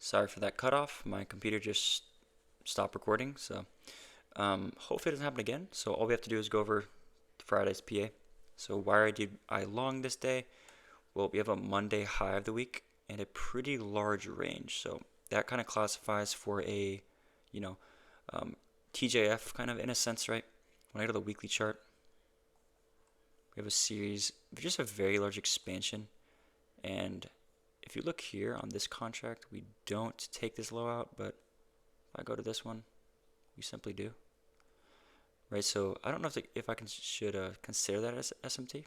Sorry for that cutoff. My computer just stopped recording, so hopefully it doesn't happen again. So all we have to do is go over Friday's PA. So why did I long this day? Well, we have a Monday high of the week and a pretty large range. So that kind of classifies for a, you know, um, TJF kind of in a sense, right? When I go to the weekly chart, we have a series, just a very large expansion. And if you look here on this contract, we don't take this low out, but if I go to this one, we simply do. Right, so I don't know if I should consider that as SMT,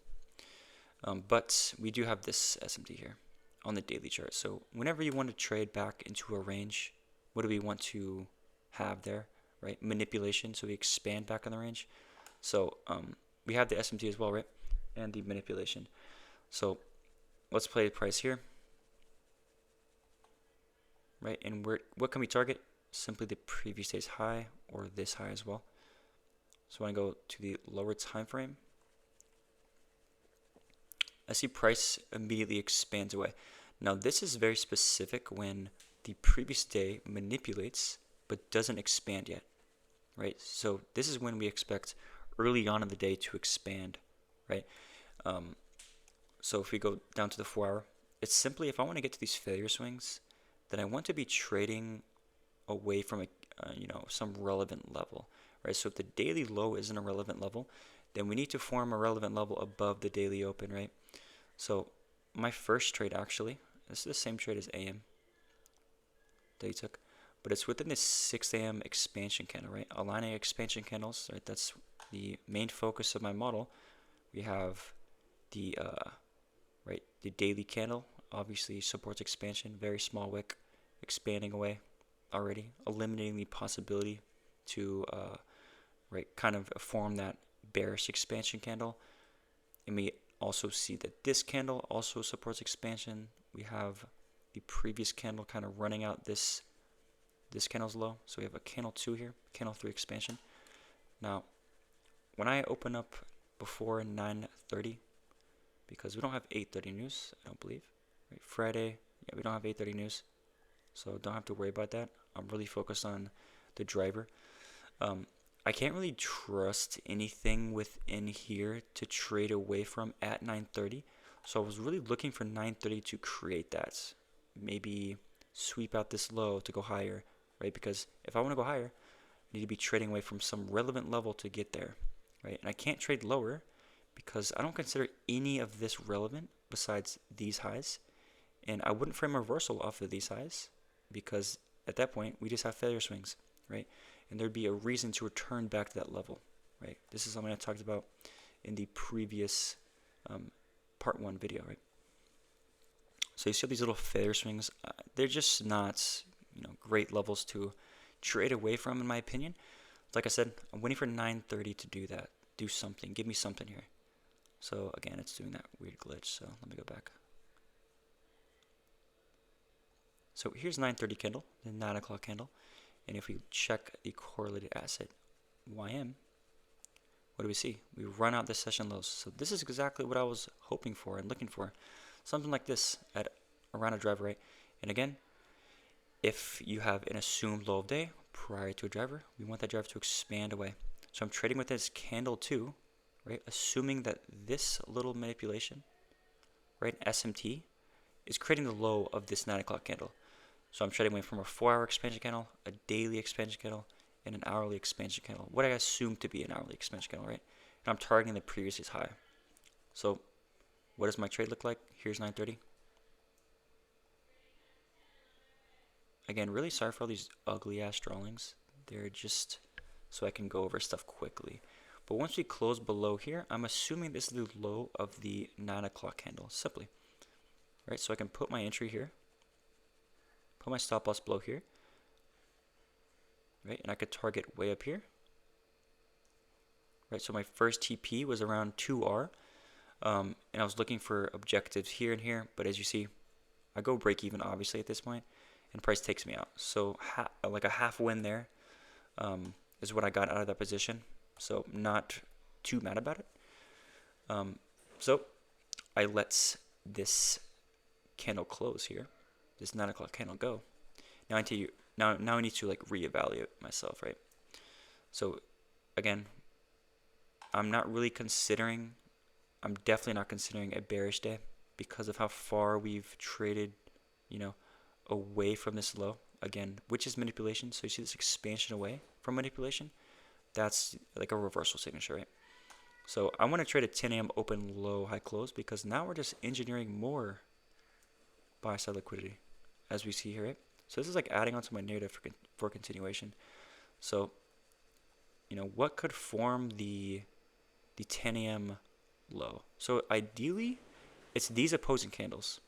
but we do have this SMT here on the daily chart. So whenever you want to trade back into a range, what do we want to have there, right? Manipulation, so we expand back in the range. So we have the SMT as well, right? And the manipulation. So let's play the price here, right? And what can we target? Simply the previous day's high or this high as well. So when I go to the lower time frame, I see price immediately expands away. Now this is very specific when the previous day manipulates but doesn't expand yet, right? So this is when we expect early on in the day to expand, right? So if we go down to the 4-hour, it's simply if I want to get to these failure swings, then I want to be trading away from a some relevant level, right? So if the daily low isn't a relevant level, then we need to form a relevant level above the daily open, right? So my first trade actually, this is the same trade as AM that you took, but it's within this 6 a.m. expansion candle, right? Aligning expansion candles, right? That's the main focus of my model. We have the the daily candle obviously supports expansion, very small wick, expanding away already, eliminating the possibility to kind of form that bearish expansion candle. And we also see that this candle also supports expansion. We have the previous candle kind of running out this candle's low. So we have a candle 2 here, candle 3 expansion. Now, when I open up before 9:30, because we don't have 8:30 news, I don't believe. Right? Friday, yeah, we don't have 8:30 news, so don't have to worry about that. I'm really focused on the driver. I can't really trust anything within here to trade away from at 9:30, so I was really looking for 9:30 to create that. Maybe sweep out this low to go higher, right? Because if I want to go higher, I need to be trading away from some relevant level to get there, right? And I can't trade lower because I don't consider any of this relevant besides these highs, and I wouldn't frame a reversal off of these highs because at that point we just have failure swings, right? And there'd be a reason to return back to that level, right? This is something I talked about in the previous part 1 video, right? So you see these little failure swings, they're just not great levels to trade away from, in my opinion. Like I said, I'm waiting for 9:30 to do that. Do something. Give me something here. So again, it's doing that weird glitch. So let me go back. So here's 9:30 candle, the 9 o'clock candle. And if we check the correlated asset, YM, what do we see? We run out the session lows. So this is exactly what I was hoping for and looking for. Something like this at around a driver, right? And again, if you have an assumed low of day prior to a driver, we want that driver to expand away. So I'm trading with this candle 2, right? Assuming that this little manipulation, right, SMT, is creating the low of this 9 o'clock candle. So I'm trading away from a 4-hour expansion candle, a daily expansion candle, and an hourly expansion candle. What I assume to be an hourly expansion candle, right? And I'm targeting the previous day's high. So what does my trade look like? Here's 9:30. Again, really sorry for all these ugly ass drawings. They're just so I can go over stuff quickly. But once we close below here, I'm assuming this is the low of the 9 o'clock candle, simply. Right, so I can put my entry here, put my stop loss below here, right, and I could target way up here. Right, so my first TP was around 2R, and I was looking for objectives here and here, but as you see, I go break even obviously at this point, and price takes me out. So like a half win there is what I got out of that position. So not too mad about it. So I let this candle close here, this 9 o'clock candle go, Now I need to like reevaluate myself, right? So again, I'm definitely not considering a bearish day because of how far we've traded, you know, away from this low again, which is manipulation. So you see this expansion away from manipulation. That's like a reversal signature, right? So I want to trade a 10 a.m. open low high close because now we're just engineering more buy side liquidity as we see here, right? So this is like adding onto my narrative for continuation. So, what could form the 10 a.m. low? So ideally, it's these opposing candles.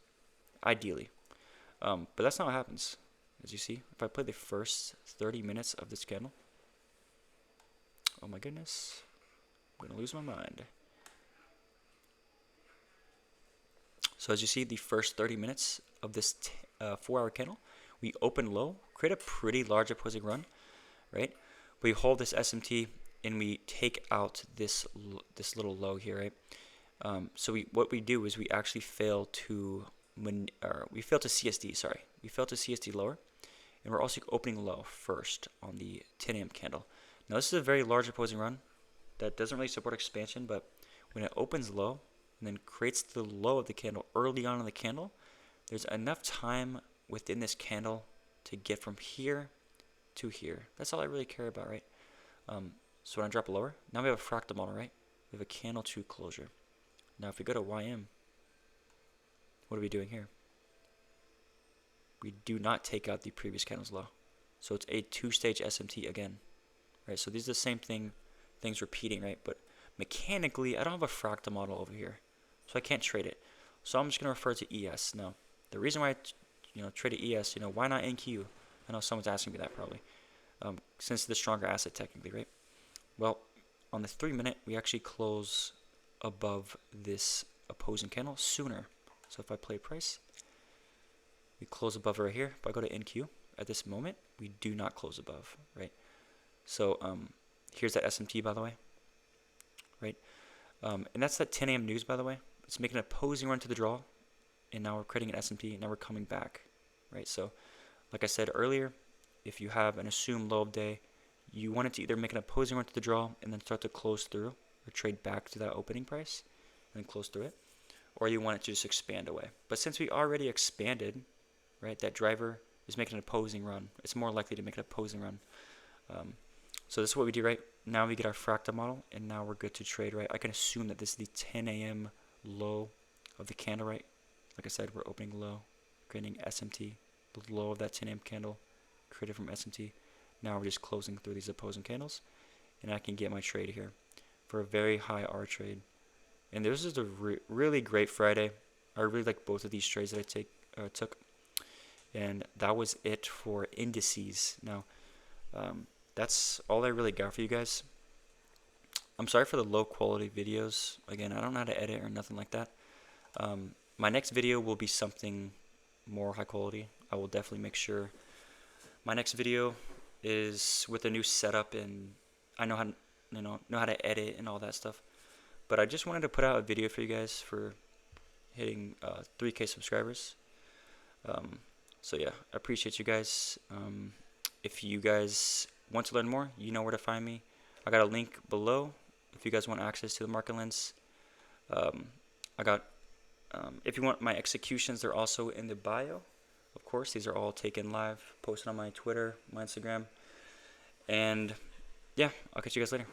Ideally. But that's not what happens. As you see, if I play the first 30 minutes of this candle, oh my goodness, I'm going to lose my mind. So as you see, the first 30 minutes of this 4-hour candle, we open low, create a pretty large opposing run, right? We hold this SMT and we take out this little low here, right? So what we do is we actually fail to CSD. Sorry, we fail to CSD lower, and we're also opening low first on the 10 a.m. candle. Now this is a very large opposing run that doesn't really support expansion, but when it opens low and then creates the low of the candle early on in the candle, there's enough time within this candle to get from here to here. That's all I really care about, right? So when I drop lower, now we have a fractal model, right? We have a candle to closure. Now if we go to YM, what are we doing here? We do not take out the previous candle's low. So it's a two-stage SMT again, right? So these are the same things repeating, right? But mechanically, I don't have a fractal model over here, so I can't trade it. So I'm just going to refer to ES. Now, the reason why I traded ES, why not NQ? I know someone's asking me that probably. Since it's the stronger asset technically, right? Well, on the 3-minute, we actually close above this opposing candle sooner. So if I play price, we close above right here. If I go to NQ, at this moment, we do not close above, right? So here's that SMT, by the way, right? And that's that 10 a.m. news, by the way. It's making an opposing run to the draw, and now we're creating an SMT, and now we're coming back, right? So like I said earlier, if you have an assumed low of day, you want it to either make an opposing run to the draw and then start to close through or trade back to that opening price and then close through it, or you want it to just expand away. But since we already expanded, right, that driver is making an opposing run. It's more likely to make an opposing run. So this is what we do, right? Now we get our fractal model, and now we're good to trade, right? I can assume that this is the 10 a.m. low of the candle, right? Like I said, we're opening low, creating SMT, the low of that 10 a.m. candle, created from SMT. Now we're just closing through these opposing candles, and I can get my trade here for a very high R trade. And this is a really great Friday. I really like both of these trades that I took. And that was it for indices. Now, that's all I really got for you guys. I'm sorry for the low quality videos. Again, I don't know how to edit or nothing like that. My next video will be something more high quality. I will definitely make sure my next video is with a new setup, and I know how to edit and all that stuff. But I just wanted to put out a video for you guys for hitting 3K subscribers. So yeah, I appreciate you guys. If you guys want to learn more, you know where to find me. I got a link below if you guys want access to the market lens. If you want my executions, they're also in the bio. Of course, these are all taken live, posted on my Twitter, my Instagram. And yeah, I'll catch you guys later.